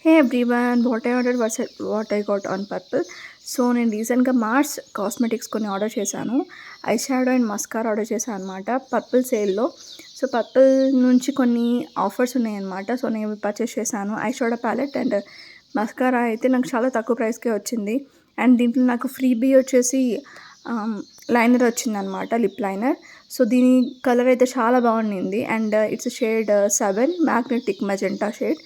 Hey everyone, what I ordered was what I got on Purple. So నేను రీసెంట్గా Mars cosmetics కొన్ని order చేశాను. Eye shadow and mascara order చేశాను అనమాట purple సేల్లో. సో పర్పుల్ నుంచి కొన్ని ఆఫర్స్ ఉన్నాయన్నమాట. సో నేను పర్చేస్ చేశాను eye shadow palette and mascara అయితే నాకు చాలా తక్కువ ప్రైస్కే వచ్చింది. అండ్ దీంట్లో నాకు ఫ్రీబీ వచ్చేసి లైనర్ వచ్చిందనమాట, లిప్ లైనర్. సో దీని కలర్ అయితే చాలా బాగుండింది and it's shade 7 magnetic magenta shade.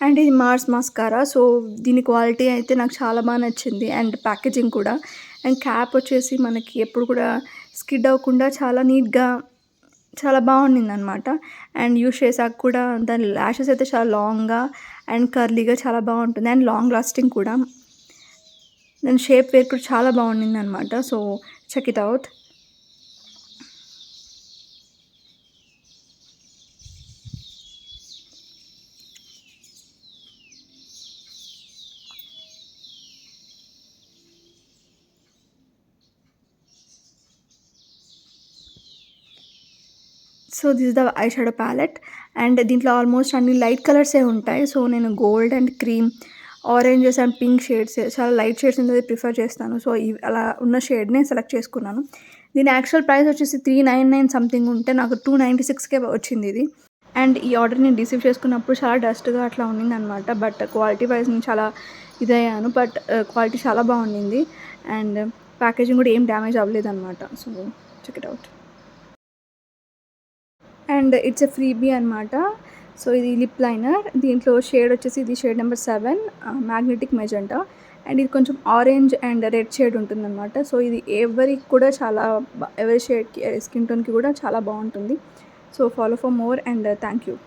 And ఇది మార్స్ మస్కారా. సో దీని క్వాలిటీ అయితే నాకు చాలా బాగా నచ్చింది అండ్ ప్యాకేజింగ్ కూడా. అండ్ క్యాప్ వచ్చేసి మనకి ఎప్పుడు కూడా స్కిడ్ అవ్వకుండా చాలా నీట్గా చాలా బాగుండిందనమాట. అండ్ యూస్ చేసాక కూడా దాని ల్యాషెస్ అయితే చాలా లాంగ్గా అండ్ కర్లీగా చాలా బాగుంటుంది అండ్ లాంగ్ లాస్టింగ్ కూడా. దాని షేప్ వేర్ కూడా చాలా బాగుండిందనమాట. So check it out. So this is the eye shadow palette and దీంట్లో ఆల్మోస్ట్ అన్ని లైట్ కలర్సే ఉంటాయి. సో నేను gold and cream, oranges and pink shades, చాలా లైట్ షేడ్స్ అనేది ప్రిఫర్ చేస్తాను. సో అలా ఉన్న షేడ్నే సెలెక్ట్ చేసుకున్నాను. దీని యాక్చువల్ ప్రైస్ వచ్చేసి 399 సంథింగ్ ఉంటే నాకు 296కే వచ్చింది ఇది. అండ్ ఈ ఆర్డర్ నేను రిసీవ్ చేసుకున్నప్పుడు చాలా డస్ట్గా అట్లా ఉండిందనమాట. బట్ క్వాలిటీ వైజ్ నేను చాలా ఇదయ్యాను. బట్ క్వాలిటీ చాలా బాగుండింది అండ్ ప్యాకేజింగ్ కూడా ఏం డ్యామేజ్ అవ్వలేదన్నమాట. So check it out. And it's a freebie అనమాట. సో ఇది లిప్ లైనర్. దీంట్లో షేడ్ వచ్చేసి ఇది shade number 7 magnetic magenta and ఇది కొంచెం ఆరెంజ్ అండ్ రెడ్ షేడ్ ఉంటుందన్నమాట. సో ఇది ఎవరికి కూడా చాలా ఎవరి షేడ్కి స్కిన్ టోన్కి కూడా చాలా బాగుంటుంది. So follow for more and thank you.